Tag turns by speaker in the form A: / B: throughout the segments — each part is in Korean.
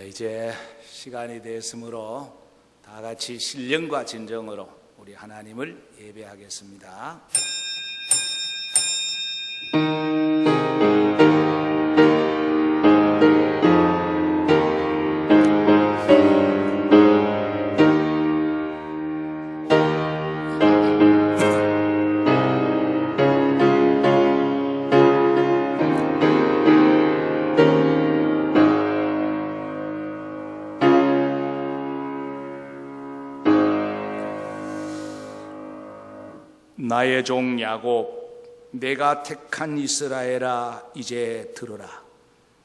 A: 이제 시간이 됐으므로 다 같이 신령과 진정으로 우리 하나님을 예배하겠습니다. 나의 종 야곱, 내가 택한 이스라엘아, 이제 들으라.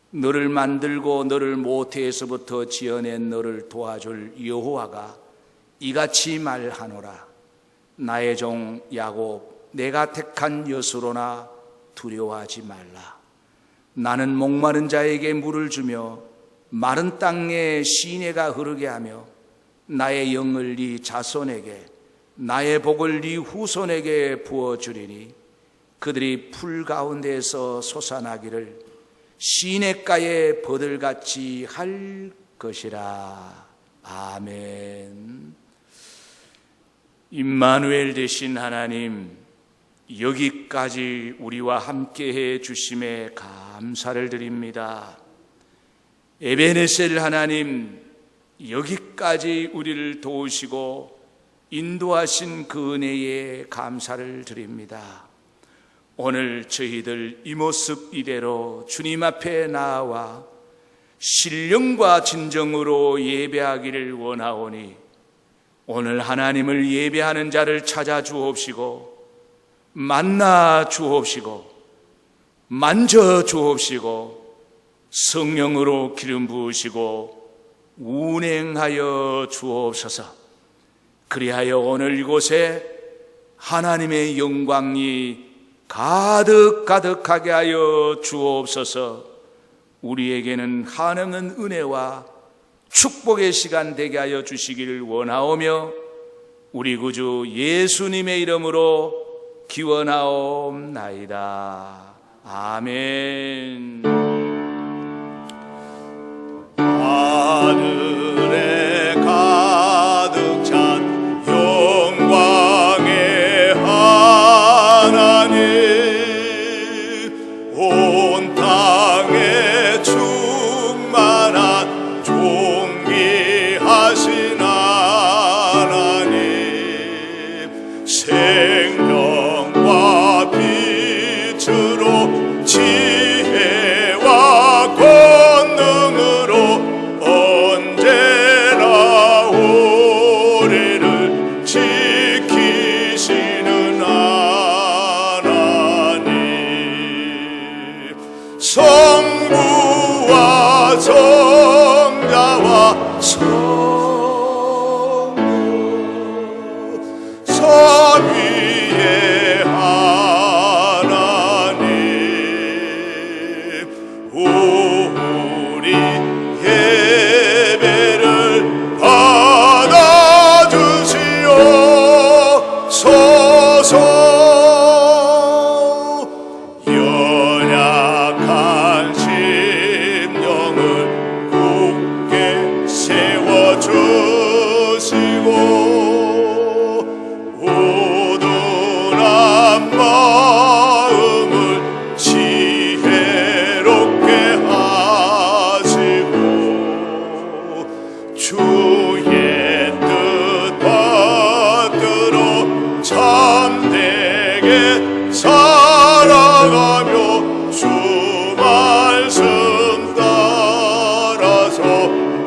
A: 너를 만들고 너를 모태에서부터 지어낸 너를 도와줄 여호와가 이같이 말하노라. 나의 종 야곱, 내가 택한 여수로나 두려워하지 말라. 나는 목마른 자에게 물을 주며 마른 땅에 시내가 흐르게 하며 나의 영을 네 자손에게, 나의 복을 네 후손에게 부어주리니 그들이 풀 가운데에서 솟아나기를 시냇가에 버들같이 할 것이라. 아멘. 임마누엘 되신 하나님, 여기까지 우리와 함께해 주심에 감사를 드립니다. 에베네셀 하나님, 여기까지 우리를 도우시고 인도하신 그 은혜에 감사를 드립니다. 오늘 저희들 이 모습 이대로 주님 앞에 나와 신령과 진정으로 예배하기를 원하오니 오늘 하나님을 예배하는 자를 찾아 주옵시고 만나 주옵시고 만져 주옵시고 성령으로 기름 부으시고 운행하여 주옵소서. 그리하여 오늘 이곳에 하나님의 영광이 가득하게 하여 주옵소서. 우리에게는 한없는 은혜와 축복의 시간 되게 하여 주시기를 원하오며 우리 구주 예수님의 이름으로 기원하옵나이다. 아멘.
B: 하늘에 가득 찬 영광의 하나님, 온 땅에 충만한 존귀하신 하나님, 생명과 빛으로 지혜와 권능으로 언제나 우리를 지키시는 하나님, 성부와 성자와 성부 선위의 하나님, 우리 예배를 받아주시옵소서. 연약한 심령을 굳게 세워주시고 우둔한 마음을 지혜롭게 하시고 주의 뜻 받들어 참되게 살아가며 주 말씀 따라서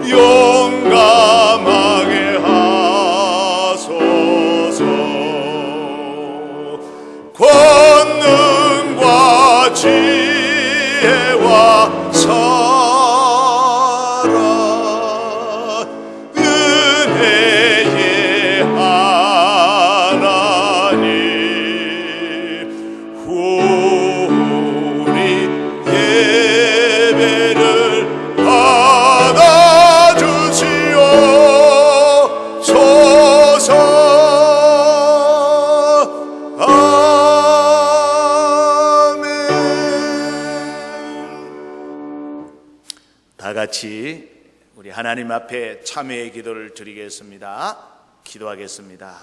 B: 용감하게 하소서. 권능과 지혜와 사랑, 은혜의 하나님, 우리 예배를 받아주시옵소서. 아멘.
A: 다 같이 우리 하나님 앞에 참회의 기도를 드리겠습니다. 기도하겠습니다.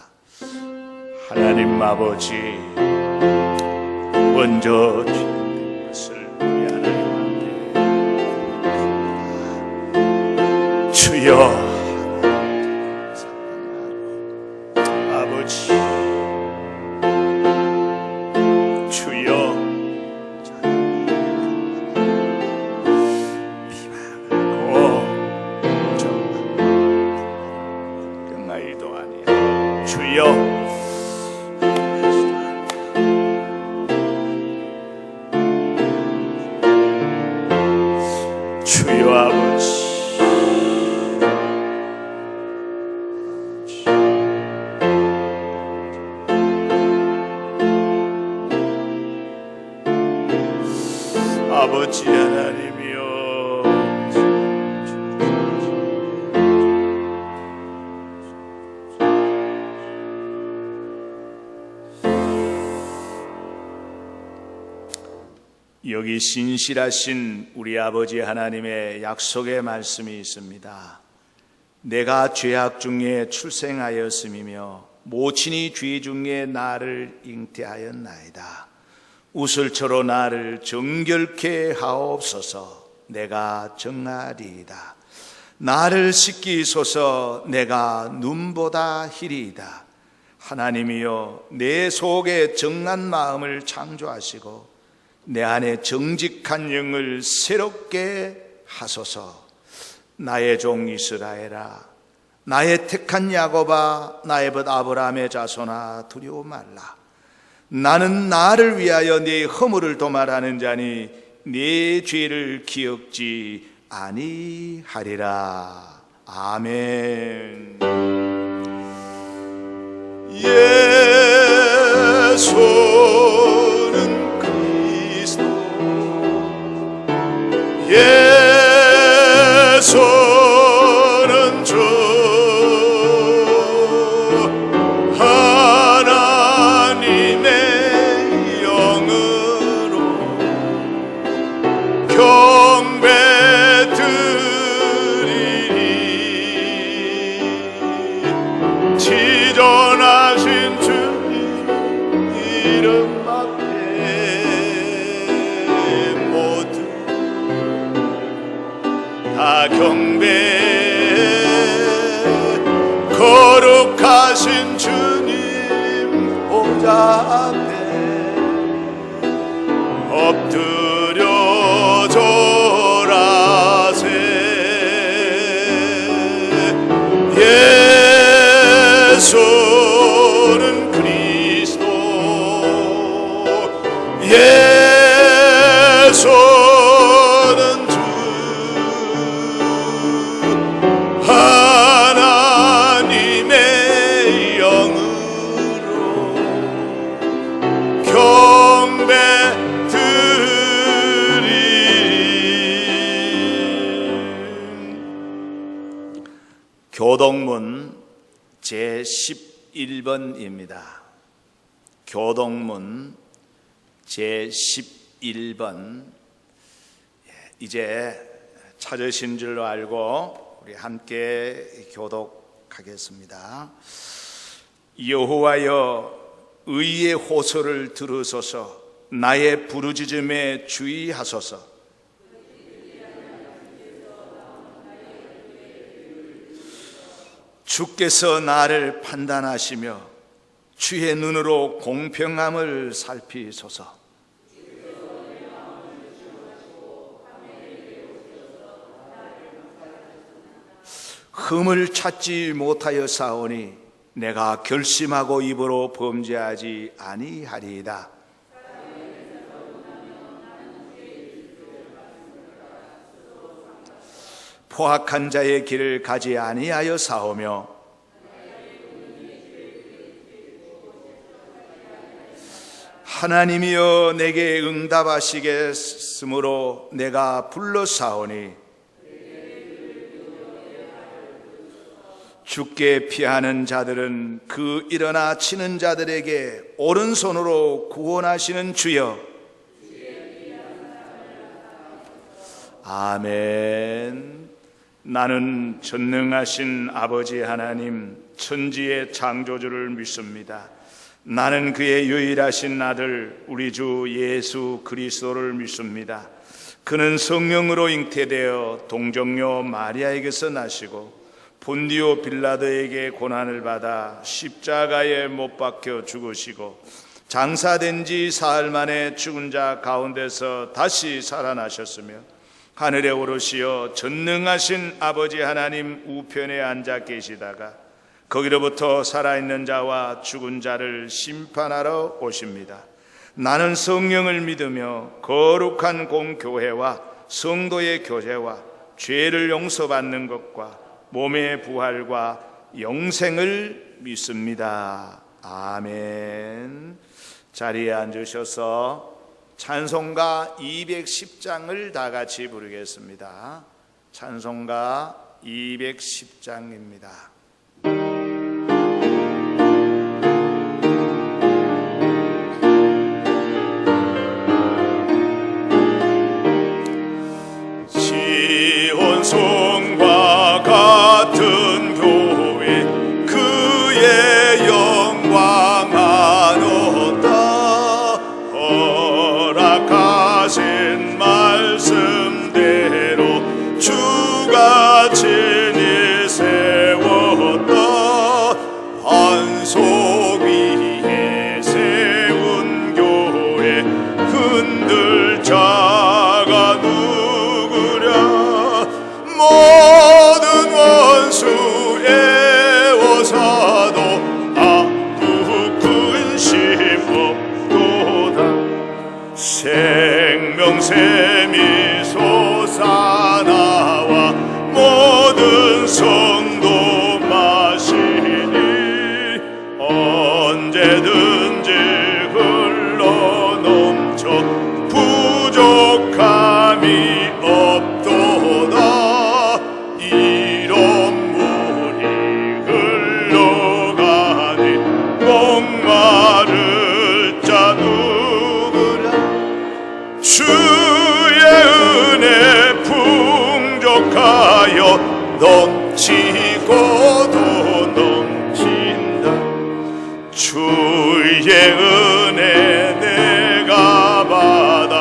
A: 하나님 아버지, 먼저 주신 것을 우리 하나님 앞에 주여, 아버지 주여, 주여 아버지, 아버지 하나님이여, 여기 신실하신 우리 아버지 하나님의 약속의 말씀이 있습니다. 내가 죄악 중에 출생하였음이며 모친이 죄 중에 나를 잉태하였나이다. 우슬초로 나를 정결케 하옵소서. 내가 정하리이다. 나를 씻기소서. 내가 눈보다 희리이다. 하나님이여, 내 속에 정한 마음을 창조하시고 내 안에 정직한 영을 새롭게 하소서. 나의 종 이스라엘아, 나의 택한 야곱아, 나의 벗 아브라함의 자손아, 두려워 말라. 나는 나를 위하여 네 허물을 도말하는 자니 네 죄를 기억지 아니하리라. 아멘. 예수는 예수는 주 하나님의 영으로 경배 드리니 지존하신 주님 이름 앞에 모두 다 경배. 거룩하신 주님 보좌 앞에 엎드려 절하세. 예수는 그리스도, 예수는 주 하나님의 영으로 경배 드리. 교동문 제11번입니다. 교동문 제11번. 이제 찾으신 줄로 알고 우리 함께 교독하겠습니다. 여호와여, 의의 호소를 들으소서. 나의 부르짖음에 주의하소서. 주께서 나를 판단하시며 주의 눈으로 공평함을 살피소서. 흠을 찾지 못하여 싸우니 내가 결심하고 입으로 범죄하지 아니하리이다. 포악한 자의 길을 가지 아니하여 싸우며 하나님이여 내게 응답하시겠으므로 내가 불러싸우니 주께 피하는 자들은 그 일어나 치는 자들에게 오른손으로 구원하시는 주여. 아멘. 나는 전능하신 아버지 하나님, 천지의 창조주를 믿습니다. 나는 그의 유일하신 아들 우리 주 예수 그리스도를 믿습니다. 그는 성령으로 잉태되어 동정녀 마리아에게서 나시고 본디오 빌라도에게 고난을 받아 십자가에 못 박혀 죽으시고 장사된 지 사흘 만에 죽은 자 가운데서 다시 살아나셨으며 하늘에 오르시어 전능하신 아버지 하나님 우편에 앉아 계시다가 거기로부터 살아있는 자와 죽은 자를 심판하러 오십니다. 나는 성령을 믿으며 거룩한 공교회와 성도의 교제와 죄를 용서받는 것과 몸의 부활과 영생을 믿습니다. 아멘. 자리에 앉으셔서 찬송가 210장을 다 같이 부르겠습니다. 찬송가 210장입니다.
B: 지온성과 같은 교회 그의 영광 안었다. 허락하신 말씀대로 주가 친히 세웠다. 반석 위에 세운 교회 흔들 자가 모든 원수의 어사도 아무 근심 없도다. 생명샘이 솟아나와 모든 성도 마시니 언제든지 흘러넘쳐 부족함이 없도다. 목마를 자 누구랴. 주의 은혜 풍족하여 넘치고도 넘친다. 주의 은혜 내가 받아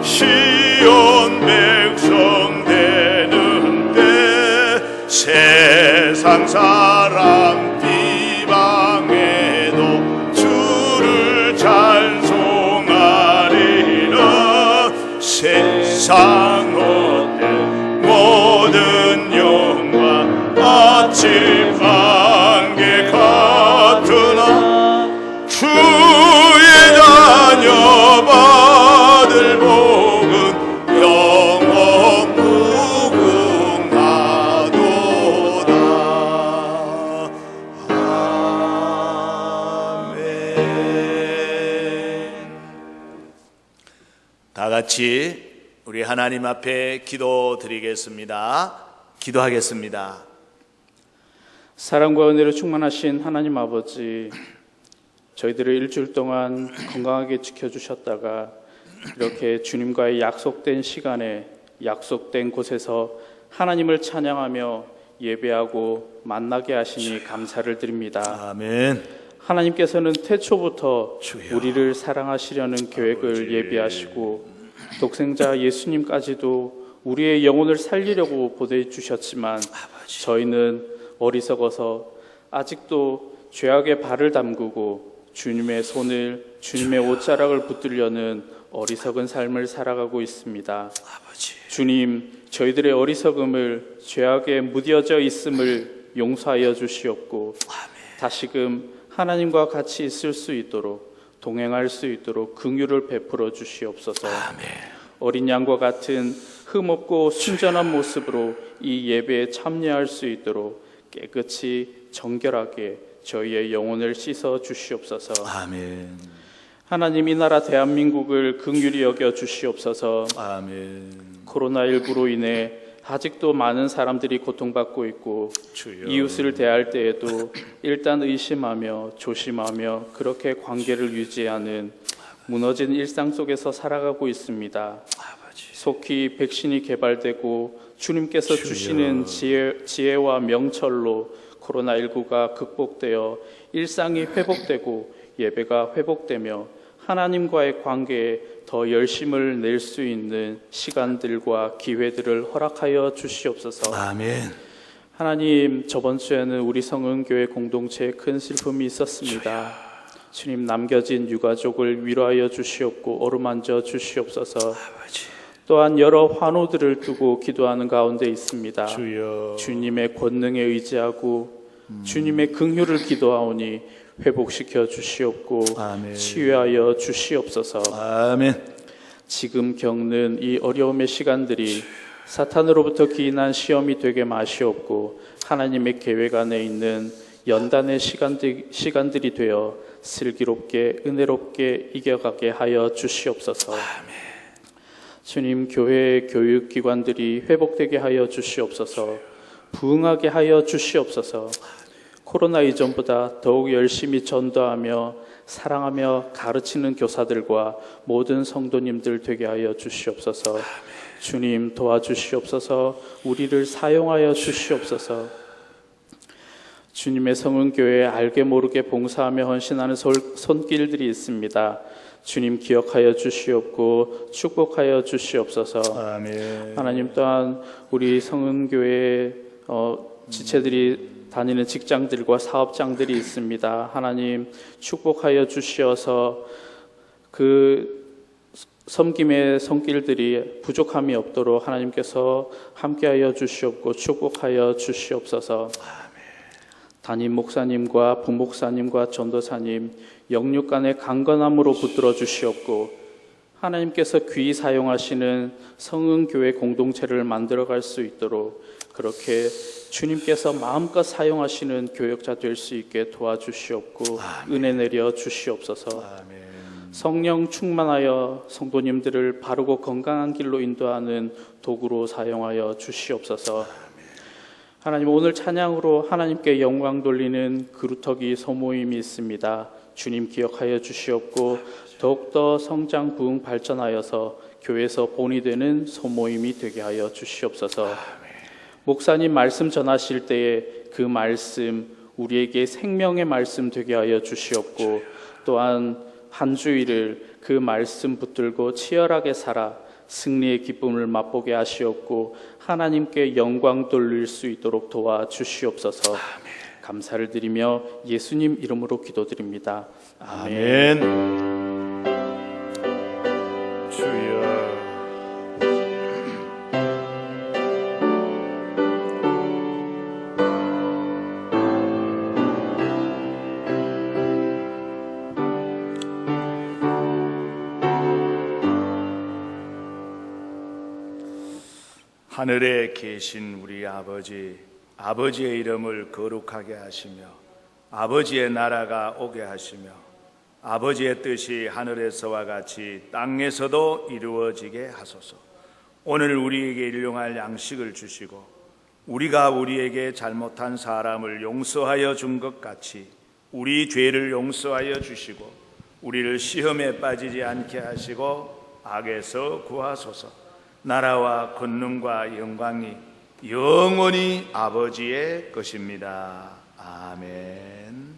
B: 시온 백성 되는데 세상 사람 세상 얻는 모든 영광 아침 안개 같으나 주의 자녀 받을 복은 영원 무궁하도다. 아멘. 다 같이 우리 하나님 앞에 기도드리겠습니다. 기도하겠습니다.
C: 사랑과 은혜로 충만하신 하나님 아버지, 저희들을 일주일 동안 건강하게 지켜주셨다가 이렇게 주님과의 약속된 시간에 약속된 곳에서 하나님을 찬양하며 예배하고 만나게 하시니 감사를 드립니다.
A: 아멘.
C: 하나님께서는 태초부터
A: 주여.
C: 우리를 사랑하시려는 계획을 예비하시고 독생자 예수님까지도 우리의 영혼을 살리려고 보내주셨지만 저희는 어리석어서 아직도 죄악의 발을 담그고 주님의 손을 주님의 옷자락을 붙들려는 어리석은 삶을 살아가고 있습니다. 주님, 저희들의 어리석음을 죄악에 무뎌져 있음을 용서하여 주시옵고 다시금 하나님과 같이 있을 수 있도록 동행할 수 있도록 긍휼을 베풀어 주시옵소서. 어린 양과 같은 흠없고 순전한 모습으로 이 예배에 참여할 수 있도록 깨끗이 정결하게 저희의 영혼을 씻어 주시옵소서.
A: 아멘.
C: 하나님, 이 나라 대한민국을 긍휼히 여겨 주시옵소서.
A: 아멘.
C: 코로나19로 인해 아직도 많은 사람들이 고통받고 있고
A: 주여.
C: 이웃을 대할 때에도 일단 의심하며 조심하며 그렇게 관계를 유지하는 무너진 일상 속에서 살아가고 있습니다. 속히 백신이 개발되고 주님께서 주시는 지혜와 명철로 코로나19가 극복되어 일상이 회복되고 예배가 회복되며 하나님과의 관계에 더 열심을 낼 수 있는 시간들과 기회들을 허락하여 주시옵소서.
B: 아멘.
C: 하나님, 저번 주에는 우리 성은교회 공동체에 큰 슬픔이 있었습니다. 주님, 남겨진 유가족을 위로하여 주시옵고 어루만져 주시옵소서. 또한 여러 환우들을 두고 기도하는 가운데 있습니다.
B: 주여.
C: 주님의 권능에 의지하고 주님의 긍휼을 기도하오니 회복시켜 주시옵고
B: 아멘.
C: 치유하여 주시옵소서.
B: 아멘.
C: 지금 겪는 이 어려움의 시간들이 사탄으로부터 기인한 시험이 되게 마시옵고 하나님의 계획 안에 있는 연단의 시간들이 되어 슬기롭게 은혜롭게 이겨가게 하여 주시옵소서. 주님, 교회 교육기관들이 회복되게 하여 주시옵소서. 부흥하게 하여 주시옵소서. 코로나 이전보다 더욱 열심히 전도하며 사랑하며 가르치는 교사들과 모든 성도님들 되게 하여 주시옵소서. 주님, 도와주시옵소서. 우리를 사용하여 주시옵소서. 주님의 성은교회에 알게 모르게 봉사하며 헌신하는 손길들이 있습니다. 주님, 기억하여 주시옵고 축복하여 주시옵소서.
B: 아멘.
C: 하나님, 또한 우리 성은교회 지체들이 다니는 직장들과 사업장들이 있습니다. 하나님, 축복하여 주시어서 그 섬김의 손길들이 부족함이 없도록 하나님께서 함께하여 주시옵고 축복하여 주시옵소서. 담임 목사님과 부목사님과 전도사님 영육 간의 강건함으로 붙들어 주시옵고 하나님께서 귀히 사용하시는 성은교회 공동체를 만들어갈 수 있도록 그렇게 주님께서 마음껏 사용하시는 교역자 될 수 있게 도와주시옵고 은혜 내려 주시옵소서. 성령 충만하여 성도님들을 바르고 건강한 길로 인도하는 도구로 사용하여 주시옵소서. 하나님, 오늘 찬양으로 하나님께 영광 돌리는 그루터기 소모임이 있습니다. 주님, 기억하여 주시옵고 더욱더 성장 부흥 발전하여서 교회에서 본이 되는 소모임이 되게 하여 주시옵소서. 목사님 말씀 전하실 때에 그 말씀 우리에게 생명의 말씀 되게 하여 주시옵고 또한 한 주일을 그 말씀 붙들고 치열하게 살아 승리의 기쁨을 맛보게 하시옵고 하나님께 영광 돌릴 수 있도록 도와주시옵소서. 감사를 드리며 예수님 이름으로 기도드립니다. 아멘.
B: 주여. 하늘에 계신 우리 아버지, 아버지의 이름을 거룩하게 하시며 아버지의 나라가 오게 하시며 아버지의 뜻이 하늘에서와 같이 땅에서도 이루어지게 하소서. 오늘 우리에게 일용할 양식을 주시고 우리가 우리에게 잘못한 사람을 용서하여 준 것 같이 우리 죄를 용서하여 주시고 우리를 시험에 빠지지 않게 하시고 악에서 구하소서. 나라와 권능과 영광이 영원히 아버지의 것입니다. 아멘.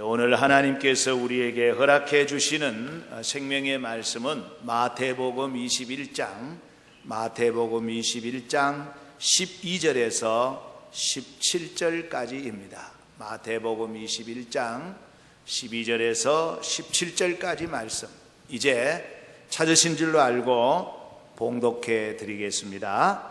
B: 오늘 하나님께서 우리에게 허락해 주시는 생명의 말씀은 마태복음 21장 12절에서 17절까지입니다. 마태복음 21장 12절에서 17절까지 말씀, 이제 찾으신 줄로 알고 봉독해 드리겠습니다.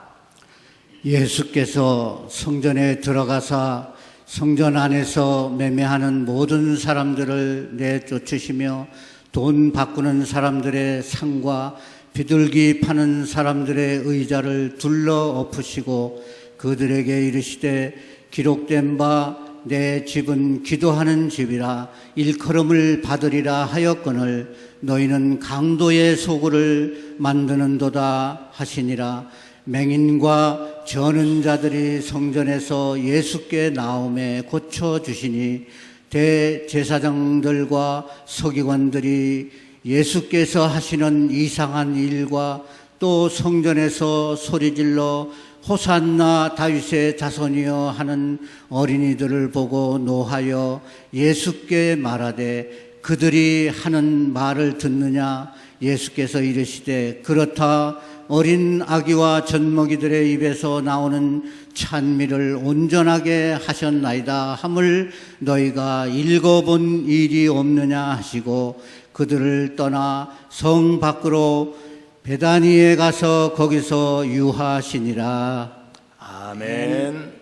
D: 예수께서 성전에 들어가사 성전 안에서 매매하는 모든 사람들을 내쫓으시며 돈 바꾸는 사람들의 상과 비둘기 파는 사람들의 의자를 둘러 엎으시고 그들에게 이르시되 기록된 바 내 집은 기도하는 집이라 일컬음을 받으리라 하였거늘 너희는 강도의 소굴을 만드는도다 하시니라. 맹인과 저는 자들이 성전에서 예수께 나오매 고쳐주시니 대제사장들과 서기관들이 예수께서 하시는 이상한 일과 또 성전에서 소리질러 호산나 다윗의 자손이여 하는 어린이들을 보고 노하여 예수께 말하되 그들이 하는 말을 듣느냐? 예수께서 이르시되 그렇다. 어린 아기와 젖먹이들의 입에서 나오는 찬미를 온전하게 하셨나이다 함을 너희가 읽어본 일이 없느냐 하시고 그들을 떠나 성 밖으로 베다니에 가서 거기서 유하시니라.
B: 아멘.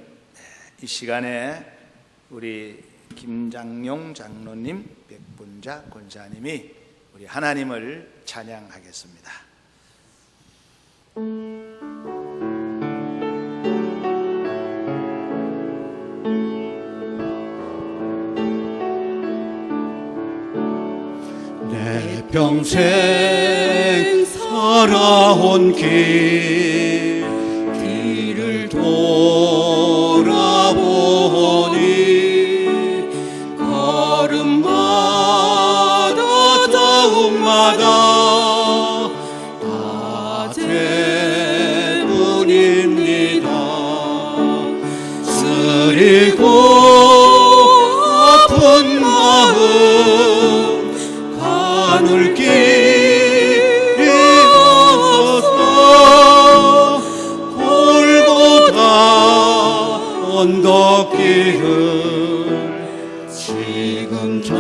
B: 이 시간에 우리 김장용 장로님, 백분자 권사님이 우리 하나님을 찬양하겠습니다.
D: 내 평생 살아온 길을 돌아보니 걸음마다 다음마다 다 죄뿐입니다. 쓰리고 아픈 마음 가눌 길이 없어서 골고다 언덕길을 지금 찾아옵니다.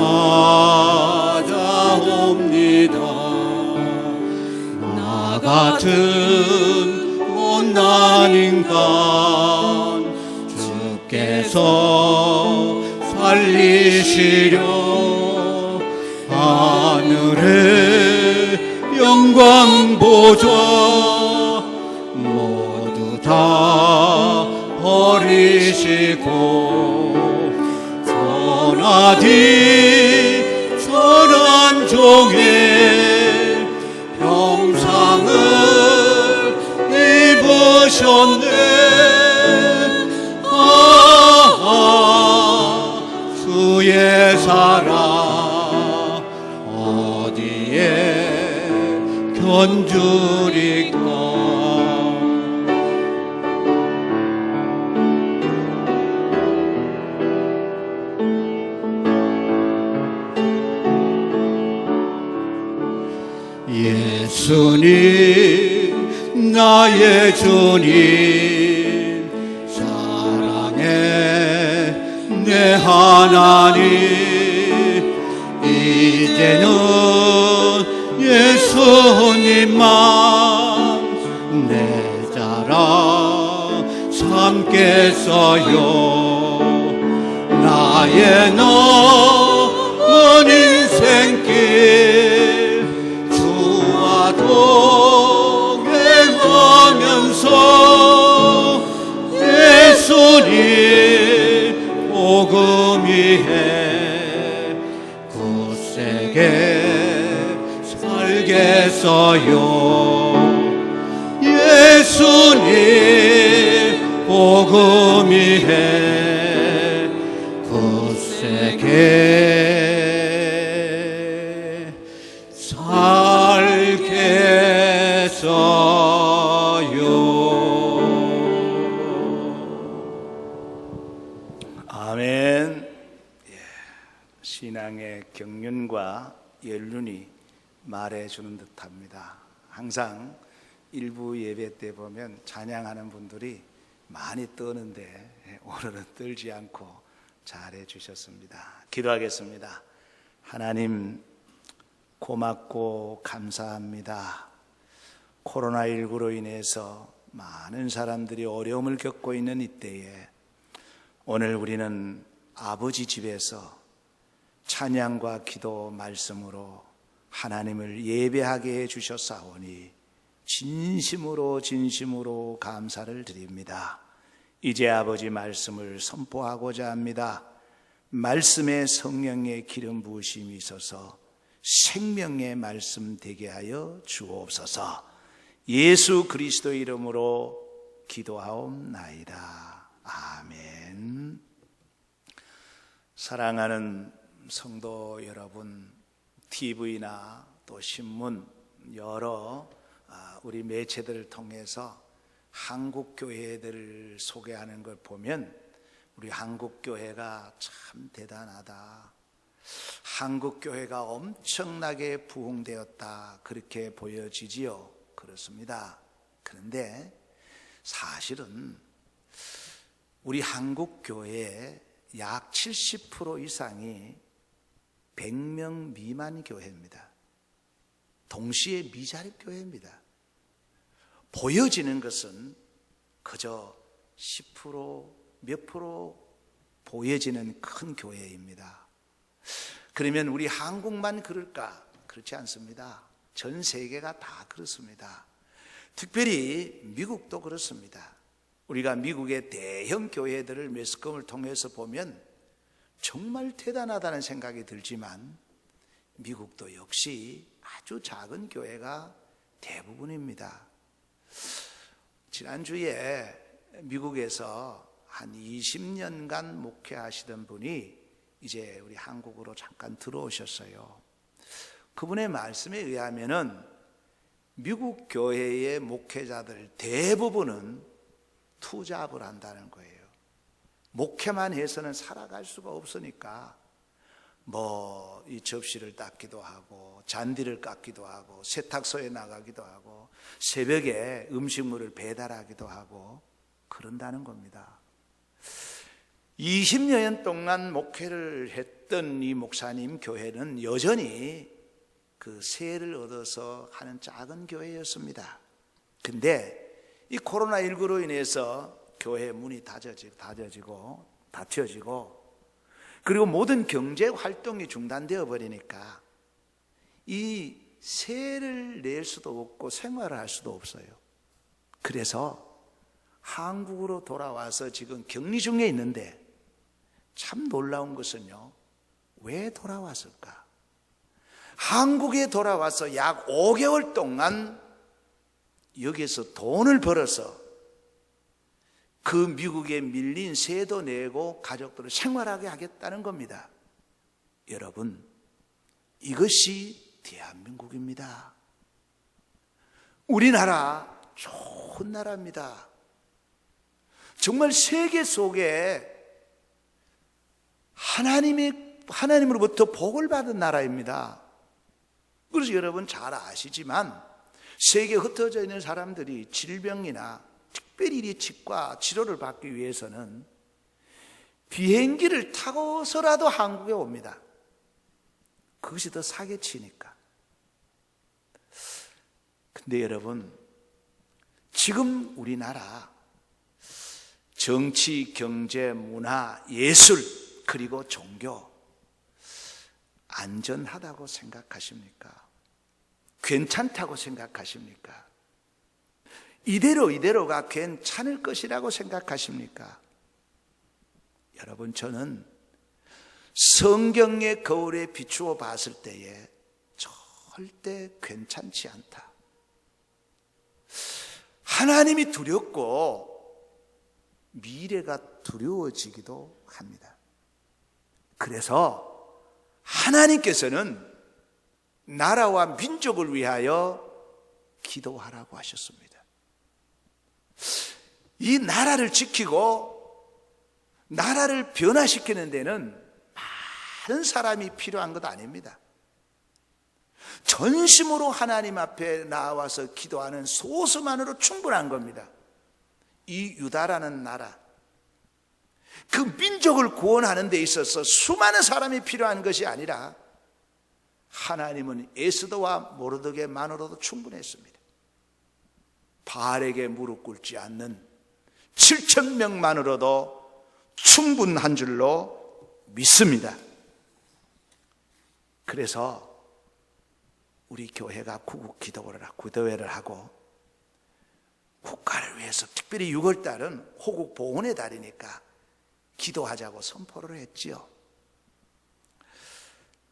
D: 나 같은 못난 인간 주께서 살리시려 하늘의 영광 보좌 모두 다 버리시고 전하디 전한 종의 형상을 입으셨네. 주의 사랑 어디에 견주리까. 예수님 나의 주님 사랑해 내 하나님. 이제는 예수님만 내 자랑 삼겠어요. 나의 넘은 인생길 주와 동행하면서 예수님 복음 위에 굳세게 살겠어요. 예수님 복음 위에 굳세게 살겠어요.
B: 아멘. 신앙의 경륜과 연륜이 말해주는 듯합니다. 항상 일부 예배 때 보면 찬양하는 분들이 많이 떠는데 오늘은 떨지 않고 잘해 주셨습니다. 기도하겠습니다. 하나님 고맙고 감사합니다. 코로나19로 인해서 많은 사람들이 어려움을 겪고 있는 이때에 오늘 우리는 아버지 집에서 찬양과 기도 말씀으로 하나님을 예배하게 해주셨사오니 진심으로 감사를 드립니다. 이제 아버지 말씀을 선포하고자 합니다. 말씀에 성령의 기름 부으심이 있어서 생명의 말씀 되게 하여 주옵소서. 예수 그리스도 이름으로 기도하옵나이다. 아멘. 사랑하는 성도 여러분, TV나 또 신문 여러 우리 매체들을 통해서 한국 교회들을 소개하는 걸 보면 우리 한국 교회가 참 대단하다, 한국 교회가 엄청나게 부흥되었다, 그렇게 보여지지요. 그렇습니다. 그런데 사실은 우리 한국 교회의 약 70% 이상이 100명 미만 교회입니다. 동시에 미자립 교회입니다. 보여지는 것은 그저 10%, 몇 프로 보여지는 큰 교회입니다. 그러면 우리 한국만 그럴까? 그렇지 않습니다. 전 세계가 다 그렇습니다. 특별히 미국도 그렇습니다. 우리가 미국의 대형 교회들을 매스컴을 통해서 보면 정말 대단하다는 생각이 들지만 미국도 역시 아주 작은 교회가 대부분입니다. 지난주에 미국에서 한 20년간 목회하시던 분이 이제 우리 한국으로 잠깐 들어오셨어요. 그분의 말씀에 의하면은 미국 교회의 목회자들 대부분은 투잡을 한다는 거예요. 목회만 해서는 살아갈 수가 없으니까 이 접시를 닦기도 하고 잔디를 깎기도 하고 세탁소에 나가기도 하고 새벽에 음식물을 배달하기도 하고 그런다는 겁니다. 20년 동안 목회를 했던 이 목사님 교회는 여전히 그 세를 얻어서 하는 작은 교회였습니다. 근데 이 코로나19로 인해서 교회 문이 닫혀지고 그리고 모든 경제 활동이 중단되어 버리니까 이 세를 낼 수도 없고 생활을 할 수도 없어요. 그래서 한국으로 돌아와서 지금 격리 중에 있는데 참 놀라운 것은요, 왜 돌아왔을까? 한국에 돌아와서 약 5개월 동안 여기에서 돈을 벌어서 그 미국에 밀린 세도 내고 가족들을 생활하게 하겠다는 겁니다. 여러분, 이것이 대한민국입니다. 우리나라 좋은 나라입니다. 정말 세계 속에 하나님으로부터 복을 받은 나라입니다. 그래서 여러분 잘 아시지만 세계에 흩어져 있는 사람들이 질병이나 특별히 이 치과 치료를 받기 위해서는 비행기를 타고서라도 한국에 옵니다. 그것이 더 사기 치니까. 근데 여러분, 지금 우리나라 정치, 경제, 문화, 예술, 그리고 종교 안전하다고 생각하십니까? 괜찮다고 생각하십니까? 이대로가 괜찮을 것이라고 생각하십니까? 여러분, 저는 성경의 거울에 비추어 봤을 때에 절대 괜찮지 않다. 하나님이 두렵고 미래가 두려워지기도 합니다. 그래서 하나님께서는 나라와 민족을 위하여 기도하라고 하셨습니다. 이 나라를 지키고 나라를 변화시키는 데는 많은 사람이 필요한 것 아닙니다. 전심으로 하나님 앞에 나와서 기도하는 소수만으로 충분한 겁니다. 이 유다라는 나라, 그 민족을 구원하는 데 있어서 수많은 사람이 필요한 것이 아니라 하나님은 에스더와 모르드게만으로도 충분했습니다. 바알에게 무릎 꿇지 않는 7,000명만으로도 충분한 줄로 믿습니다. 그래서 우리 교회가 구국 기도회를 하고 국가를 위해서 특별히 6월달은 호국 보훈의 달이니까 기도하자고 선포를 했지요.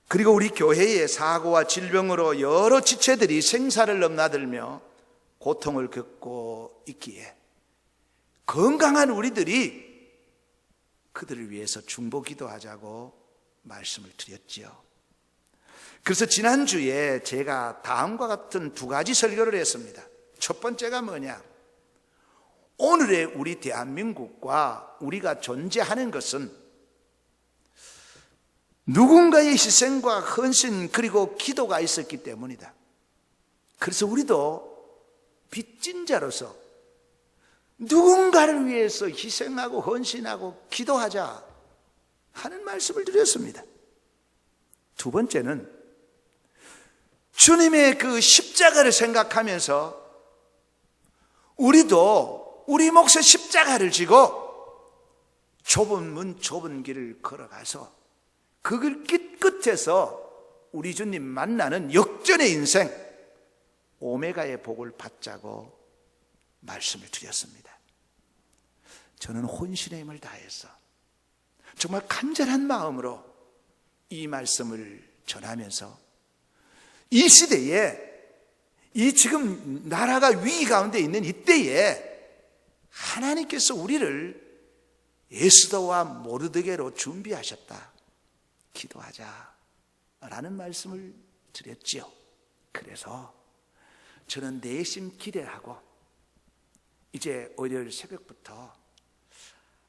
B: 그리고 우리 교회의 사고와 질병으로 여러 지체들이 생사를 넘나들며 고통을 겪고 있기에 건강한 우리들이 그들을 위해서 중보 기도하자고 말씀을 드렸지요. 그래서 지난주에 제가 다음과 같은 두 가지 설교를 했습니다. 첫 번째가 뭐냐? 오늘의 우리 대한민국과 우리가 존재하는 것은 누군가의 희생과 헌신 그리고 기도가 있었기 때문이다. 그래서 우리도 빚진 자로서 누군가를 위해서 희생하고 헌신하고 기도하자 하는 말씀을 드렸습니다. 두 번째는 주님의 그 십자가를 생각하면서 우리도 우리 몫의 십자가를 지고 좁은 문 좁은 길을 걸어가서 그 길 끝에서 우리 주님 만나는 역전의 인생 오메가의 복을 받자고 말씀을 드렸습니다. 저는 혼신의 힘을 다해서 정말 간절한 마음으로 이 말씀을 전하면서 이 시대에 이 지금 나라가 위기 가운데 있는 이때에 하나님께서 우리를 에스더와 모르드게로 준비하셨다. 기도하자 라는 말씀을 드렸지요. 그래서 저는 내심 기대하고 이제 월요일 새벽부터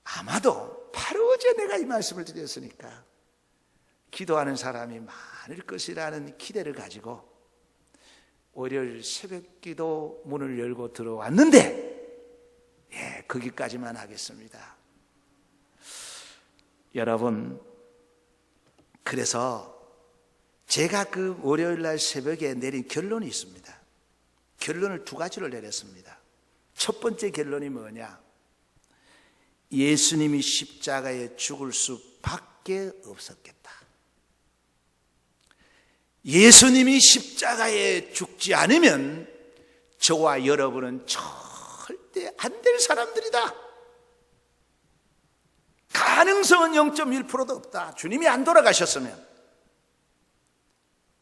B: 아마도 바로 어제 내가 이 말씀을 드렸으니까 기도하는 사람이 많을 것이라는 기대를 가지고 월요일 새벽 기도 문을 열고 들어왔는데 거기까지만 하겠습니다. 여러분, 그래서 제가 그 월요일 날 새벽에 내린 결론이 있습니다. 결론을 두 가지로 내렸습니다. 첫 번째 결론이 뭐냐? 예수님이 십자가에 죽을 수밖에 없었겠다. 예수님이 십자가에 죽지 않으면 저와 여러분은 절대 안 될 사람들이다. 가능성은 0.1%도 없다. 주님이 안 돌아가셨으면.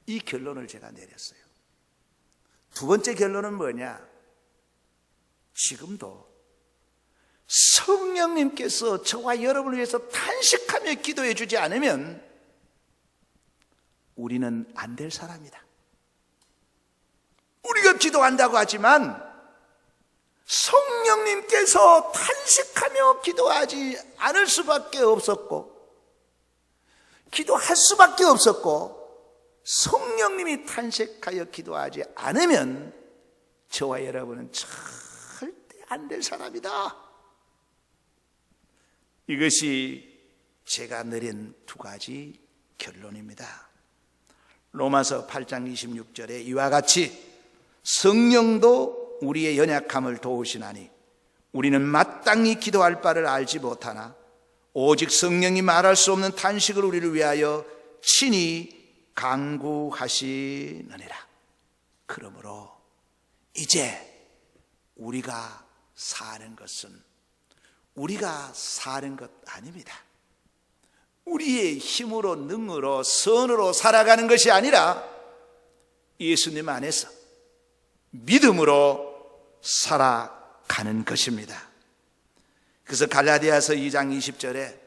B: 이 결론을 제가 내렸어요. 두 번째 결론은 뭐냐? 지금도 성령님께서 저와 여러분을 위해서 탄식하며 기도해 주지 않으면 우리는 안 될 사람이다. 우리가 기도한다고 하지만 성령님께서 탄식하며 기도하지 않을 수밖에 없었고 기도할 수밖에 없었고 성령님이 탄식하여 기도하지 않으면 저와 여러분은 절대 안 될 사람이다. 이것이 제가 내린 두 가지 결론입니다. 로마서 8장 26절에 이와 같이 성령도 우리의 연약함을 도우시나니 우리는 마땅히 기도할 바를 알지 못하나 오직 성령이 말할 수 없는 탄식을 우리를 위하여 친히 간구하시느니라. 그러므로 이제 우리가 사는 것은 우리가 사는 것 아닙니다. 우리의 힘으로 능으로 선으로 살아가는 것이 아니라 예수님 안에서 믿음으로 살아가는 것입니다. 그래서 갈라디아서 2장 20절에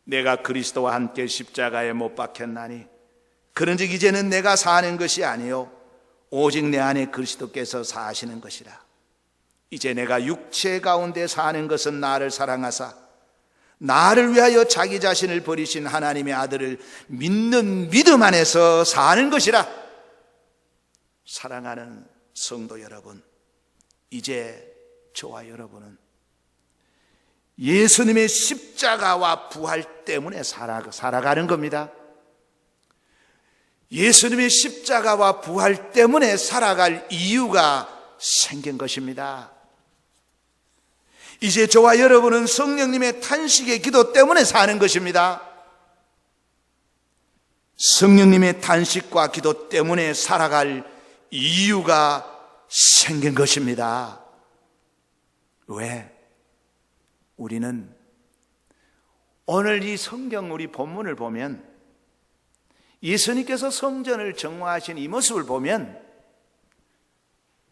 B: 내가 그리스도와 함께 십자가에 못 박혔나니 그런즉 이제는 내가 사는 것이 아니요 오직 내 안에 그리스도께서 사시는 것이라. 이제 내가 육체 가운데 사는 것은 나를 사랑하사 나를 위하여 자기 자신을 버리신 하나님의 아들을 믿는 믿음 안에서 사는 것이라. 사랑하는 성도 여러분, 이제 저와 여러분은 예수님의 십자가와 부활 때문에 살아가는 겁니다. 예수님의 십자가와 부활 때문에 살아갈 이유가 생긴 것입니다. 이제 저와 여러분은 성령님의 탄식의 기도 때문에 사는 것입니다. 성령님의 탄식과 기도 때문에 살아갈 이유가 생긴 것입니다. 왜? 우리는 오늘 이 성경 우리 본문을 보면 예수님께서 성전을 정화하신 이 모습을 보면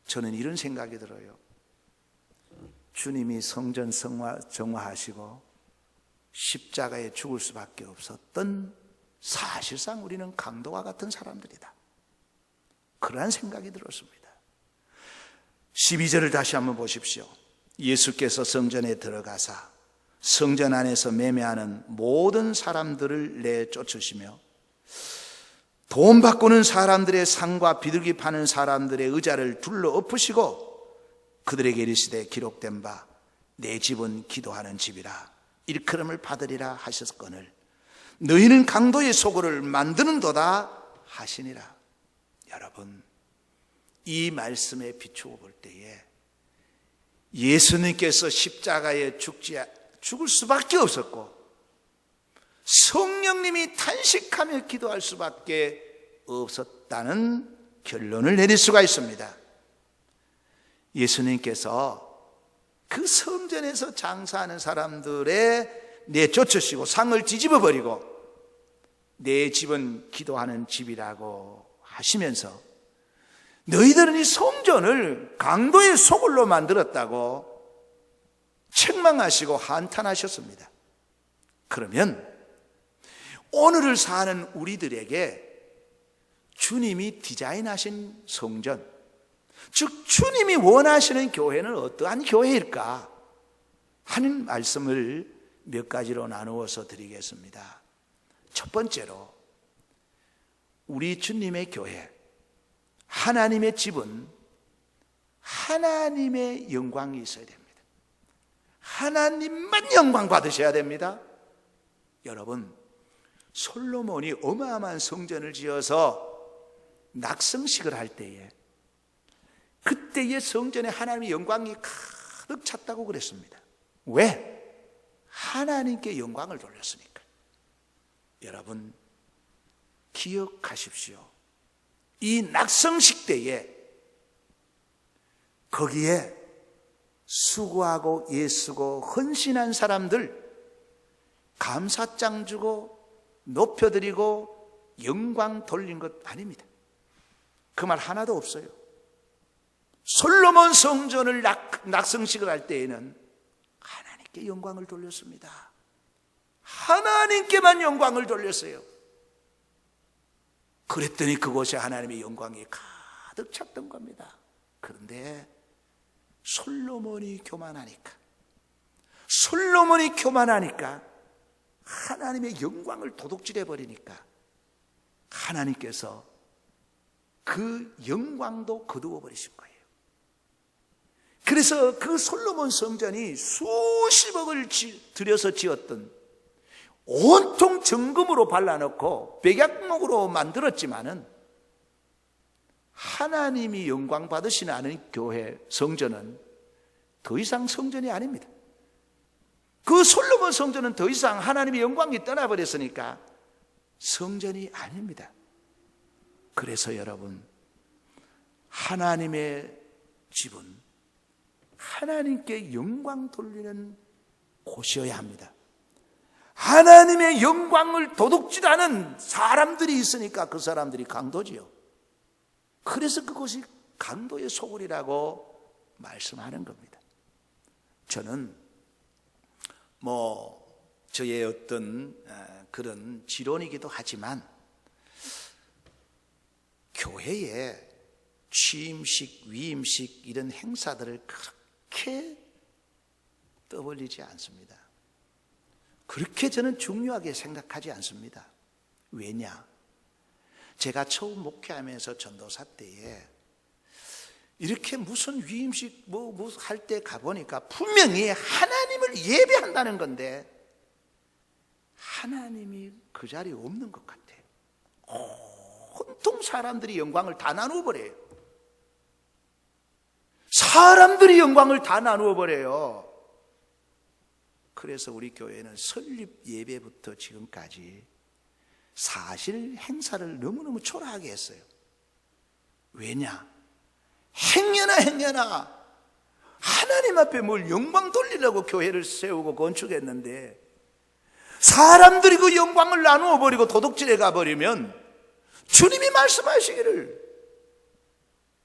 B: 저는 이런 생각이 들어요. 주님이 성전 정화하시고 십자가에 죽을 수밖에 없었던 사실상 우리는 강도와 같은 사람들이다. 그러한 생각이 들었습니다. 12절을 다시 한번 보십시오. 예수께서 성전에 들어가사 성전 안에서 매매하는 모든 사람들을 내쫓으시며 돈 바꾸는 사람들의 상과 비둘기 파는 사람들의 의자를 둘러 엎으시고 그들에게 이르시되 기록된 바 내 집은 기도하는 집이라 일컬음을 받으리라 하셨거늘 너희는 강도의 소굴을 만드는도다 하시니라. 여러분, 이 말씀에 비추어 볼 때에 예수님께서 십자가에 죽을 수밖에 없었고 성령님이 탄식하며 기도할 수밖에 없었다는 결론을 내릴 수가 있습니다. 예수님께서 그 성전에서 장사하는 사람들의 내쫓으시고 상을 뒤집어 버리고 내 집은 기도하는 집이라고 하시면서 너희들은 이 성전을 강도의 소굴로 만들었다고 책망하시고 한탄하셨습니다. 그러면 오늘을 사는 우리들에게 주님이 디자인하신 성전, 즉 주님이 원하시는 교회는 어떠한 교회일까 하는 말씀을 몇 가지로 나누어서 드리겠습니다. 첫 번째로 우리 주님의 교회, 하나님의 집은 하나님의 영광이 있어야 됩니다. 하나님만 영광 받으셔야 됩니다. 여러분, 솔로몬이 어마어마한 성전을 지어서 낙성식을 할 때에 그때의 성전에 하나님의 영광이 가득 찼다고 그랬습니다. 왜? 하나님께 영광을 돌렸으니까. 여러분, 기억하십시오. 이 낙성식 때에 거기에 수고하고 애쓰고 헌신한 사람들 감사장 주고 높여드리고 영광 돌린 것 아닙니다. 그 말 하나도 없어요. 솔로몬 성전을 낙성식을 할 때에는 하나님께 영광을 돌렸습니다. 하나님께만 영광을 돌렸어요. 그랬더니 그곳에 하나님의 영광이 가득 찼던 겁니다. 그런데 솔로몬이 교만하니까 하나님의 영광을 도둑질해 버리니까 하나님께서 그 영광도 거두어 버리신 거예요. 그래서 그 솔로몬 성전이 수십억을 들여서 지었던, 온통 정금으로 발라놓고 백약목으로 만들었지만은 하나님이 영광 받으시는 않은 교회 성전은 더 이상 성전이 아닙니다. 그 솔로몬 성전은 더 이상 하나님의 영광이 떠나버렸으니까 성전이 아닙니다. 그래서 여러분, 하나님의 집은 하나님께 영광 돌리는 곳이어야 합니다. 하나님의 영광을 도둑질하는 사람들이 있으니까 그 사람들이 강도지요. 그래서 그것이 강도의 소굴이라고 말씀하는 겁니다. 저는 저의 어떤 그런 지론이기도 하지만 교회에 취임식, 위임식 이런 행사들을 그렇게 떠벌리지 않습니다. 그렇게 저는 중요하게 생각하지 않습니다. 왜냐? 제가 처음 목회하면서 전도사 때에 이렇게 무슨 위임식 할 때 가보니까 분명히 하나님을 예배한다는 건데 하나님이 그 자리에 없는 것 같아요. 온통 사람들이 영광을 다 나누어 버려요. 사람들이 영광을 다 나누어 버려요. 그래서 우리 교회는 설립 예배부터 지금까지 사실 행사를 너무너무 초라하게 했어요. 왜냐? 행여나 하나님 앞에 뭘 영광 돌리려고 교회를 세우고 건축했는데 사람들이 그 영광을 나누어 버리고 도둑질해 가버리면 주님이 말씀하시기를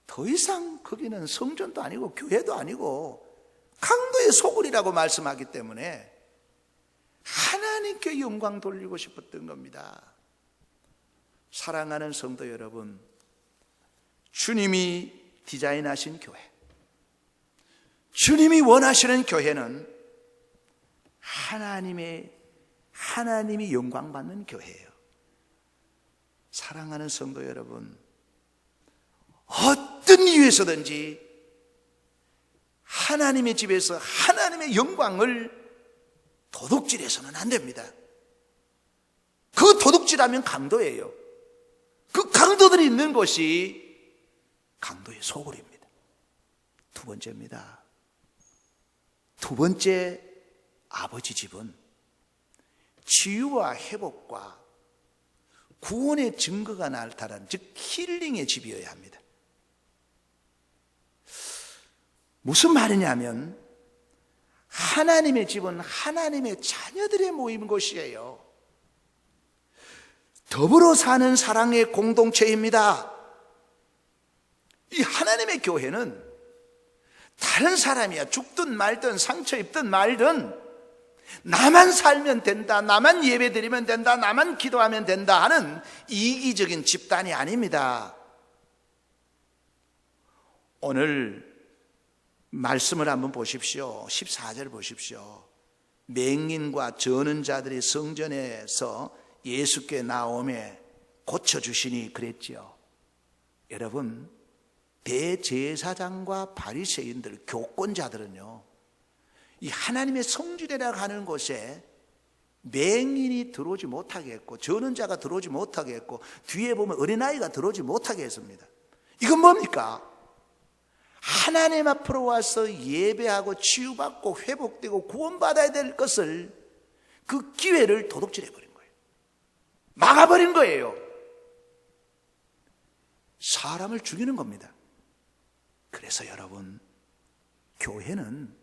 B: 더 이상 거기는 성전도 아니고 교회도 아니고 강도의 소굴이라고 말씀하기 때문에 하나님께 영광 돌리고 싶었던 겁니다. 사랑하는 성도 여러분, 주님이 디자인하신 교회, 주님이 원하시는 교회는 하나님이 영광받는 교회예요. 사랑하는 성도 여러분, 어떤 이유에서든지 하나님의 집에서 하나님의 영광을 도둑질해서는 안 됩니다. 그 도둑질하면 강도예요. 그 강도들이 있는 곳이 강도의 소굴입니다. 두 번째입니다. 두 번째, 아버지 집은 치유와 회복과 구원의 증거가 나타나는, 즉 힐링의 집이어야 합니다. 무슨 말이냐면 하나님의 집은 하나님의 자녀들의 모임 곳이에요. 더불어 사는 사랑의 공동체입니다. 이 하나님의 교회는 다른 사람이야 죽든 말든 상처 입든 말든 나만 살면 된다, 나만 예배드리면 된다, 나만 기도하면 된다 하는 이기적인 집단이 아닙니다. 오늘 말씀을 한번 보십시오. 14절 보십시오. 맹인과 저는 자들이 성전에서 예수께 나오매 고쳐주시니 그랬지요. 여러분, 대제사장과 바리새인들, 교권자들은요, 이 하나님의 성전이라고 하는 곳에 맹인이 들어오지 못하게 했고, 저는 자가 들어오지 못하게 했고, 뒤에 보면 어린아이가 들어오지 못하게 했습니다. 이건 뭡니까? 하나님 앞으로 와서 예배하고 치유받고 회복되고 구원받아야 될 것을, 그 기회를 도둑질해버린 거예요. 막아버린 거예요. 사람을 죽이는 겁니다. 그래서 여러분, 교회는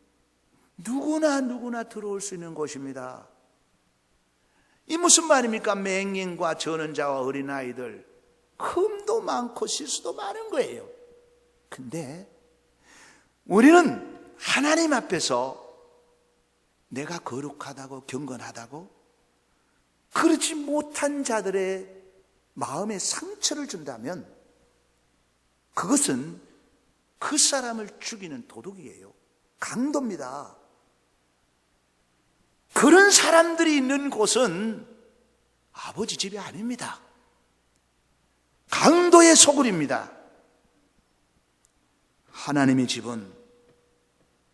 B: 누구나 들어올 수 있는 곳입니다. 이 무슨 말입니까? 맹인과 전원자와 어린아이들, 흠도 많고 실수도 많은 거예요. 근데 우리는 하나님 앞에서 내가 거룩하다고 경건하다고 그렇지 못한 자들의 마음에 상처를 준다면 그것은 그 사람을 죽이는 도둑이에요. 강도입니다. 그런 사람들이 있는 곳은 아버지 집이 아닙니다. 강도의 소굴입니다. 하나님의 집은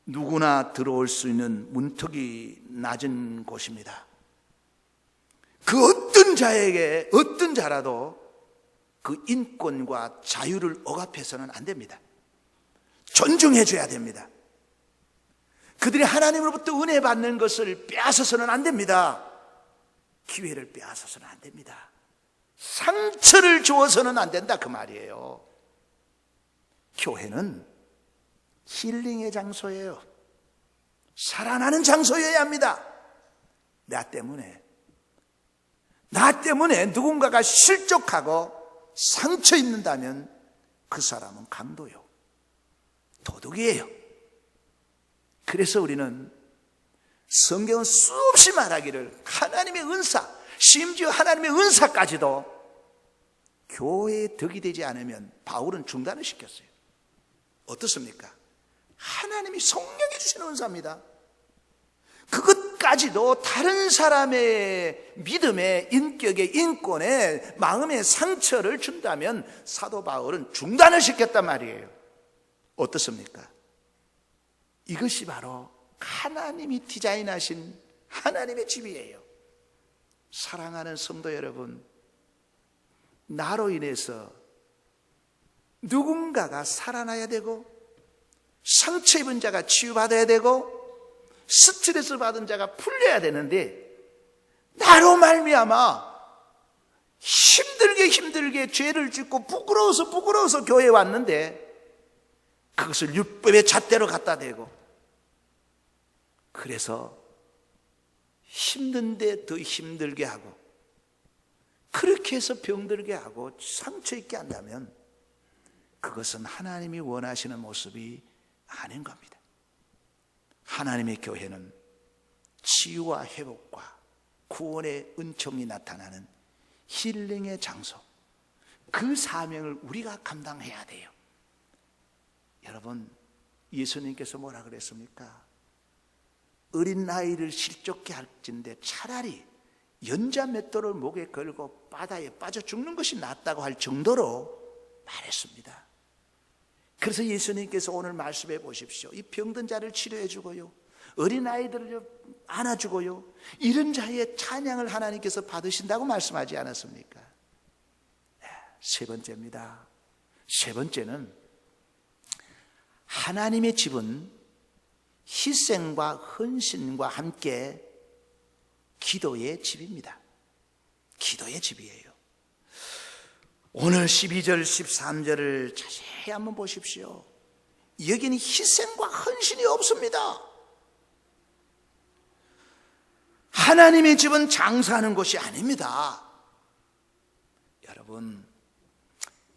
B: 누구나 들어올 수 있는 문턱이 낮은 곳입니다. 그 어떤 자에게, 어떤 자라도 그 인권과 자유를 억압해서는 안 됩니다. 존중해 줘야 됩니다. 그들이 하나님으로부터 은혜 받는 것을 빼앗아서는 안 됩니다. 기회를 빼앗아서는 안 됩니다. 상처를 주어서는 안 된다, 그 말이에요. 교회는 힐링의 장소예요. 살아나는 장소여야 합니다. 나 때문에 누군가가 실족하고 상처 입는다면 그 사람은 강도요, 도둑이에요. 그래서 우리는 성경은 수없이 말하기를 하나님의 은사, 심지어 하나님의 은사까지도 교회의 덕이 되지 않으면 바울은 중단을 시켰어요. 어떻습니까? 하나님이 성령이 주시는 은사입니다. 그것까지도 다른 사람의 믿음에, 인격에, 인권에, 마음의 상처를 준다면 사도 바울은 중단을 시켰단 말이에요. 어떻습니까? 이것이 바로 하나님이 디자인하신 하나님의 집이에요. 사랑하는 성도 여러분, 나로 인해서 누군가가 살아나야 되고, 상처 입은 자가 치유받아야 되고, 스트레스 받은 자가 풀려야 되는데, 나로 말미암아 힘들게 죄를 짓고 부끄러워서 교회에 왔는데 그것을 율법의 잣대로 갖다 대고, 그래서 힘든데 더 힘들게 하고, 그렇게 해서 병들게 하고 상처 있게 한다면 그것은 하나님이 원하시는 모습이 아닌 겁니다. 하나님의 교회는 치유와 회복과 구원의 은총이 나타나는 힐링의 장소, 그 사명을 우리가 감당해야 돼요. 여러분, 예수님께서 뭐라 그랬습니까? 어린 아이를 실족케 할진대 차라리 연자 맷돌을 목에 걸고 바다에 빠져 죽는 것이 낫다고 할 정도로 말했습니다. 그래서 예수님께서 오늘 말씀해 보십시오. 이 병든 자를 치료해 주고요, 어린 아이들을 안아주고요, 이런 자의 찬양을 하나님께서 받으신다고 말씀하지 않았습니까? 세 번째입니다. 세 번째는 하나님의 집은 희생과 헌신과 함께 기도의 집입니다. 기도의 집이에요. 오늘 12절 13절을 자세히 한번 보십시오. 여기는 희생과 헌신이 없습니다. 하나님의 집은 장사하는 곳이 아닙니다. 여러분,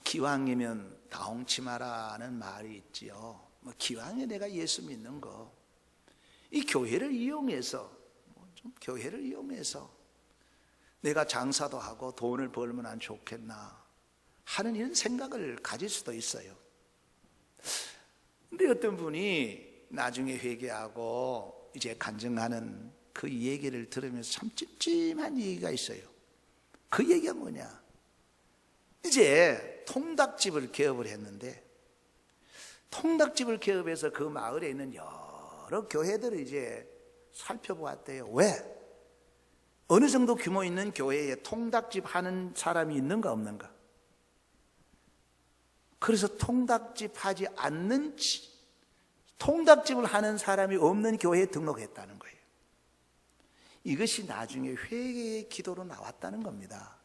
B: 기왕이면 다홍치마라는 말이 있지요. 기왕에 내가 예수 믿는 거, 이 교회를 이용해서 교회를 이용해서 내가 장사도 하고 돈을 벌면 안 좋겠나 하는 이런 생각을 가질 수도 있어요. 근데 어떤 분이 나중에 회개하고 이제 간증하는 그 얘기를 들으면서 참 찜찜한 얘기가 있어요. 그 얘기가 뭐냐? 이제 통닭집을 개업을 했는데, 통닭집을 개업해서 그 마을에 있는 여러 교회들을 이제 살펴보았대요. 왜? 어느 정도 규모 있는 교회에 통닭집 하는 사람이 있는가 없는가? 그래서 통닭집 하지 않는, 통닭집을 하는 사람이 없는 교회에 등록했다는 거예요. 이것이 나중에 회개의 기도로 나왔다는 겁니다.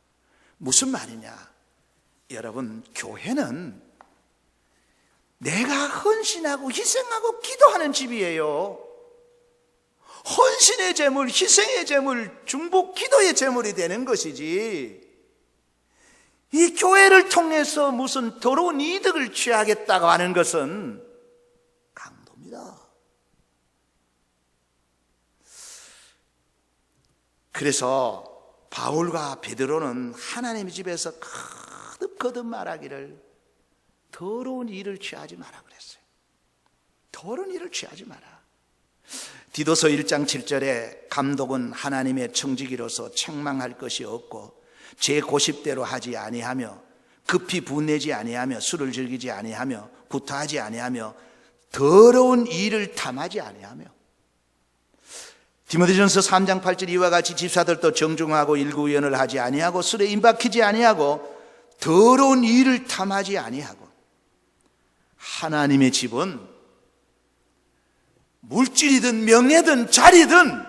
B: 무슨 말이냐? 여러분, 교회는 내가 헌신하고 희생하고 기도하는 집이에요. 헌신의 제물, 희생의 제물, 중복 기도의 제물이 되는 것이지, 이 교회를 통해서 무슨 더러운 이득을 취하겠다고 하는 것은 강도입니다. 그래서 바울과 베드로는 하나님의 집에서 거듭 말하기를 더러운 일을 취하지 마라 그랬어요. 더러운 일을 취하지 마라. 디도서 1장 7절에 감독은 하나님의 청지기로서 책망할 것이 없고 제 고십대로 하지 아니하며 급히 분내지 아니하며 술을 즐기지 아니하며 구타하지 아니하며 더러운 일을 탐하지 아니하며, 디모데전서 3장 8절 이와 같이 집사들도 정중하고 일구의연을 하지 아니하고 술에 임박히지 아니하고 더러운 일을 탐하지 아니하고. 하나님의 집은 물질이든 명예든 자리든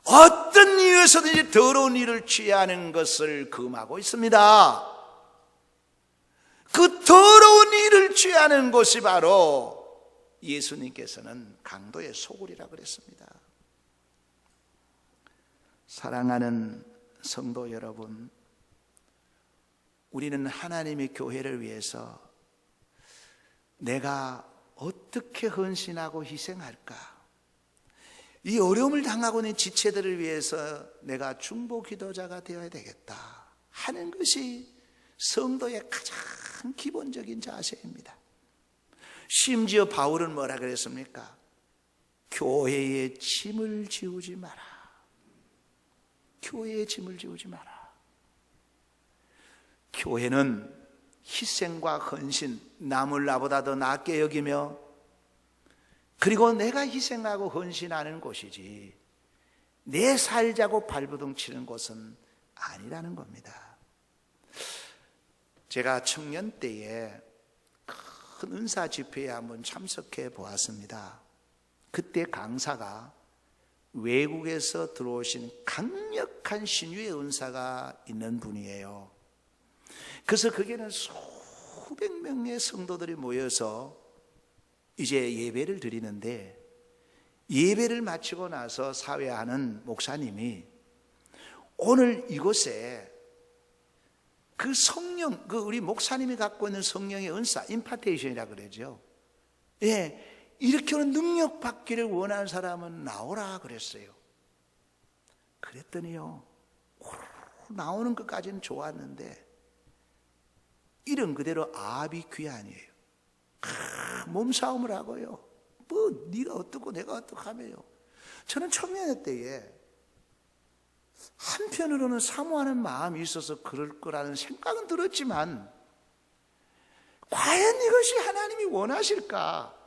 B: 어떤 이유에서든지 더러운 일을 취하는 것을 금하고 있습니다. 그 더러운 일을 취하는 것이 바로 예수님께서는 강도의 소굴이라고 그랬습니다. 사랑하는 성도 여러분, 우리는 하나님의 교회를 위해서 내가 어떻게 헌신하고 희생할까? 이 어려움을 당하고 있는 지체들을 위해서 내가 중보 기도자가 되어야 되겠다 하는 것이 성도의 가장 기본적인 자세입니다. 심지어 바울은 뭐라 그랬습니까? 교회의 짐을 지우지 마라. 교회의 짐을 지우지 마라. 교회는 희생과 헌신, 남을 나보다 더 낫게 여기며, 그리고 내가 희생하고 헌신하는 곳이지 내 살자고 발버둥 치는 곳은 아니라는 겁니다. 제가 청년 때에 큰 은사 집회에 한번 참석해 보았습니다. 그때 강사가 외국에서 들어오신 강력한 신유의 은사가 있는 분이에요. 그래서 거기에는 수백 명의 성도들이 모여서 이제 예배를 드리는데, 예배를 마치고 나서 사회하는 목사님이 오늘 이곳에 그 성령, 그 우리 목사님이 갖고 있는 성령의 은사, 임파테이션이라고 그러죠. 예, 이렇게 하는 능력 받기를 원하는 사람은 나오라 그랬어요. 그랬더니요, 나오는 것까지는 좋았는데 이런 그대로 아합이 귀환이에요. 몸싸움을 하고요. 뭐 네가 어떻고 내가 어떡하며요. 저는 청년의 때에 한편으로는 사모하는 마음이 있어서 그럴 거라는 생각은 들었지만 과연 이것이 하나님이 원하실까?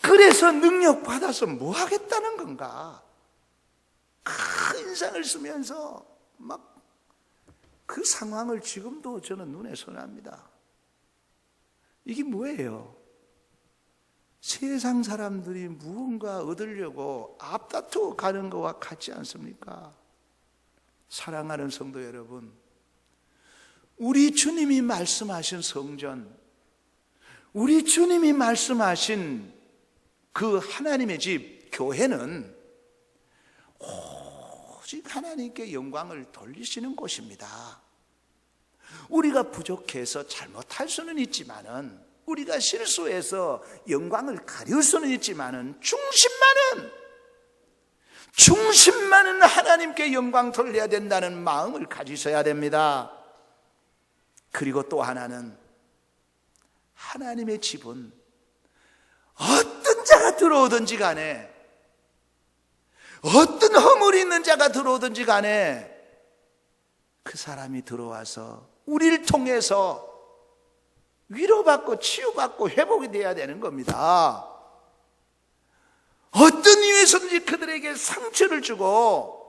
B: 그래서 능력 받아서 뭐 하겠다는 건가? 큰 인상을 쓰면서 막 그 상황을 지금도 저는 눈에 선합니다. 이게 뭐예요? 세상 사람들이 무언가 얻으려고 앞다투어 가는 것과 같지 않습니까? 사랑하는 성도 여러분, 우리 주님이 말씀하신 성전, 우리 주님이 말씀하신 그 하나님의 집 교회는 오직 하나님께 영광을 돌리시는 곳입니다. 우리가 부족해서 잘못할 수는 있지만은, 우리가 실수해서 영광을 가릴 수는 있지만은 중심만은 하나님께 영광 돌려야 된다는 마음을 가지셔야 됩니다. 그리고 또 하나는, 하나님의 집은 어떤 자가 들어오든지 간에, 어떤 허물이 있는 자가 들어오든지 간에 그 사람이 들어와서 우리를 통해서 위로받고 치유받고 회복이 돼야 되는 겁니다. 어떤 이유에서든지 그들에게 상처를 주고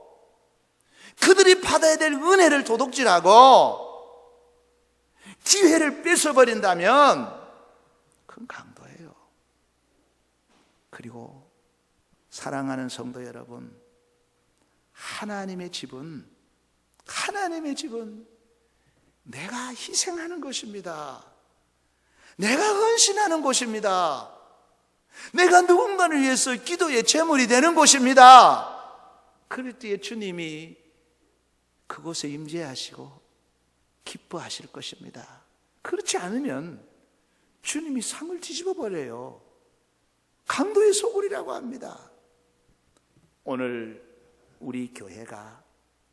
B: 그들이 받아야 될 은혜를 도둑질하고 기회를 뺏어버린다면 그건 강도예요. 그리고 사랑하는 성도 여러분, 하나님의 집은 내가 희생하는 것입니다. 내가 헌신하는 곳입니다. 내가 누군가를 위해서 기도의 제물이 되는 곳입니다. 그럴 때에 주님이 그곳에 임재하시고 기뻐하실 것입니다. 그렇지 않으면 주님이 상을 뒤집어 버려요. 강도의 소굴이라고 합니다. 오늘 우리 교회가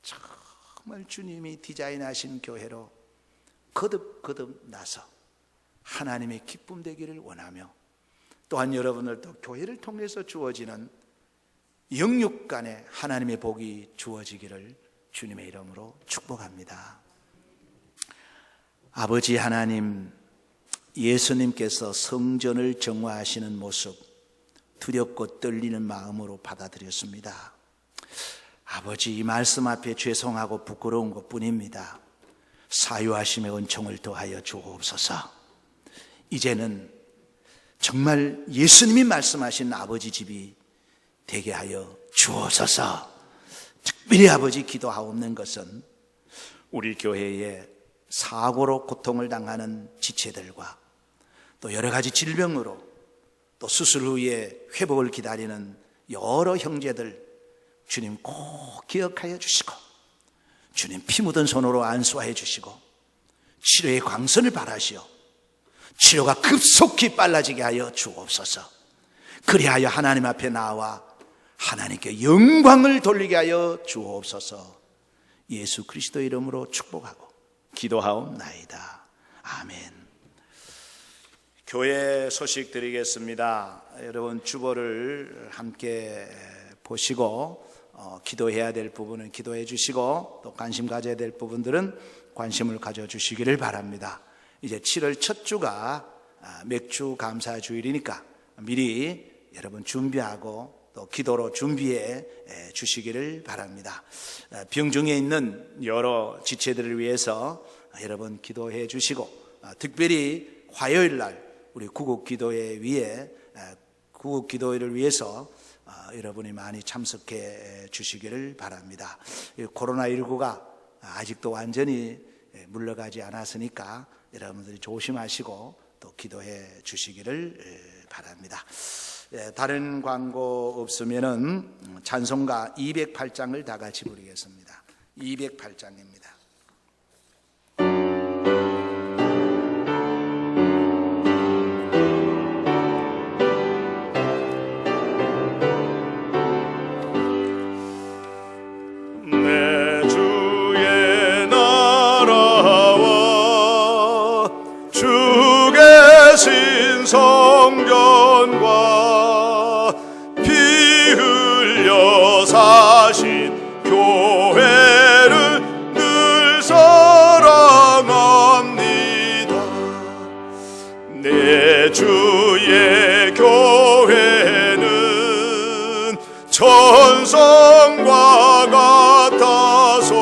B: 정말 주님이 디자인하신 교회로 거듭 나서 하나님의 기쁨 되기를 원하며, 또한 여러분들도 교회를 통해서 주어지는 영육 간에 하나님의 복이 주어지기를 주님의 이름으로 축복합니다. 아버지 하나님, 예수님께서 성전을 정화하시는 모습 두렵고 떨리는 마음으로 받아들였습니다. 아버지, 이 말씀 앞에 죄송하고 부끄러운 것뿐입니다. 사유하심의 은총을 더하여 주옵소서. 이제는 정말 예수님이 말씀하신 아버지 집이 되게 하여 주옵소서. 특별히 아버지 기도하옵는 것은 우리 교회에 사고로 고통을 당하는 지체들과 또 여러 가지 질병으로 또 수술 후에 회복을 기다리는 여러 형제들, 주님 꼭 기억하여 주시고 주님 피 묻은 손으로 안수하여 주시고 치료의 광선을 바라시어 치료가 급속히 빨라지게 하여 주옵소서. 그리하여 하나님 앞에 나와 하나님께 영광을 돌리게 하여 주옵소서. 예수 그리스도의 이름으로 축복하고 기도하옵나이다. 아멘. 교회 소식 드리겠습니다. 여러분 주보를 함께 보시고 기도해야 될 부분은 기도해 주시고 또 관심 가져야 될 부분들은 관심을 가져주시기를 바랍니다. 이제 7월 첫 주가 맥주 감사 주일이니까 미리 여러분 준비하고 또 기도로 준비해 주시기를 바랍니다. 병중에 있는 여러 지체들을 위해서 여러분 기도해 주시고 특별히 화요일 날 우리 구국기도회 위에 구국기도회를 위해서 여러분이 많이 참석해 주시기를 바랍니다. 코로나19가 아직도 완전히 물러가지 않았으니까 여러분들이 조심하시고 또 기도해 주시기를 바랍니다. 다른 광고 없으면은 찬송가 208장을 다 같이 부르겠습니다. 208장입니다.
D: 내 주의 나라와
A: 사신 교회를 늘 사랑합니다. 내 주의 교회는 천성과 같아서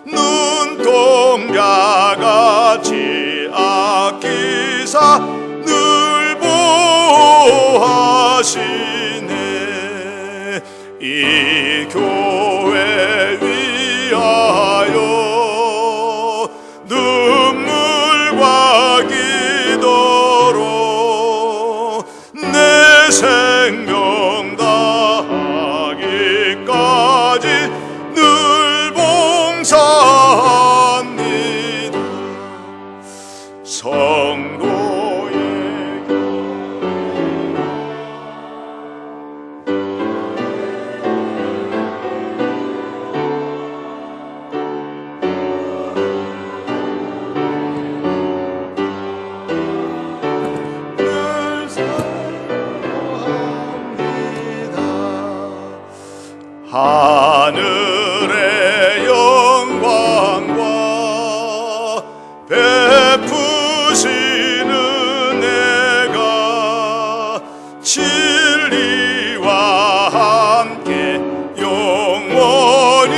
A: 눈동자같이 아끼사 늘 보호하시네. 이 교회 위하여 눈물과 기도로 내 생명 다하기까지 늘 봉사합니다. 성도의 늘 사랑합니다. 하늘의 영광과 베푸시는 은혜가 진리와 함께 영원히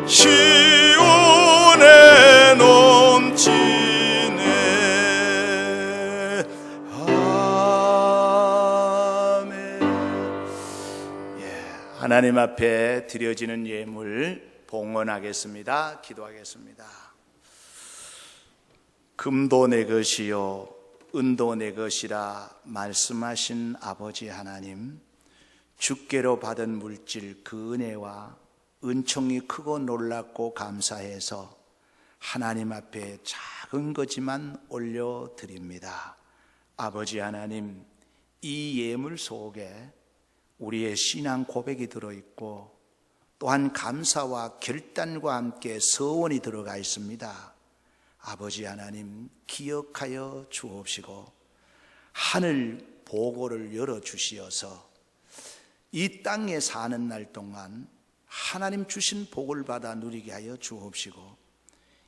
A: 시온에 넘치네. 아멘.
B: 하나님 앞에 드려지는 예물 봉헌하겠습니다. 기도하겠습니다. 금도 내 것이요 은도 내 것이라 말씀하신 아버지 하나님, 주께로 받은 물질 그 은혜와 은총이 크고 놀랍고 감사해서 하나님 앞에 작은 거지만 올려드립니다. 아버지 하나님, 이 예물 속에 우리의 신앙 고백이 들어있고 또한 감사와 결단과 함께 서원이 들어가 있습니다. 아버지 하나님, 기억하여 주옵시고 하늘 보고를 열어주시어서 이 땅에 사는 날 동안 하나님 주신 복을 받아 누리게 하여 주옵시고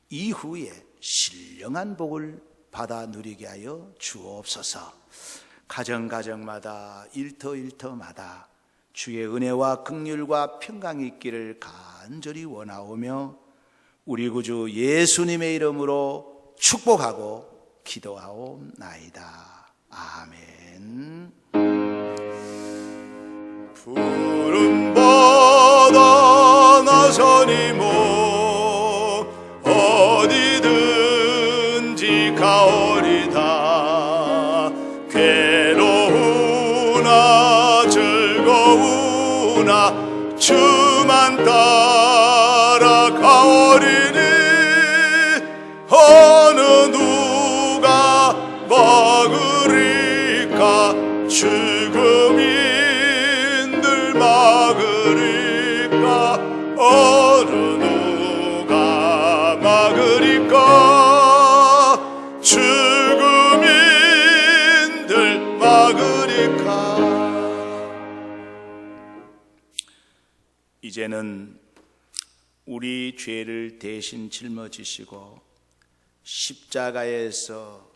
B: 이후에 신령한 복을 받아 누리게 하여 주옵소서. 가정가정마다 일터일터마다 주의 은혜와 긍휼과 평강이 있기를 간절히 원하오며 우리 구주 예수님의 이름으로 축복하고 기도하옵나이다. 아멘.
A: 푸른 바다 나선이 뭐 어디든지 가오리다. 괴로우나 즐거우나 주만 따라 가오리니 어느 누가 막으리까. 죽음이 늘 막으리까. 어느 누가 막으리까. 죽음이 늘 막으리까.
B: 이제는 우리 죄를 대신 짊어지시고 십자가에서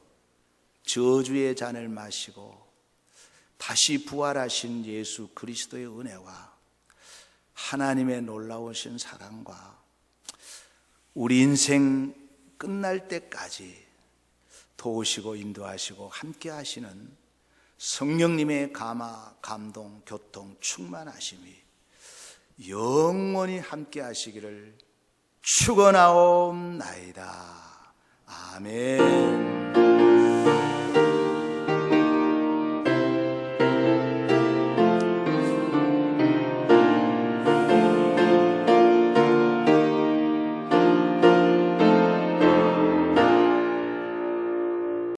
B: 저주의 잔을 마시고 다시 부활하신 예수 그리스도의 은혜와 하나님의 놀라우신 사랑과 우리 인생 끝날 때까지 도우시고 인도하시고 함께 하시는 성령님의 감화, 감동, 교통, 충만하심이 영원히 함께 하시기를 축원하옵나이다. 아멘.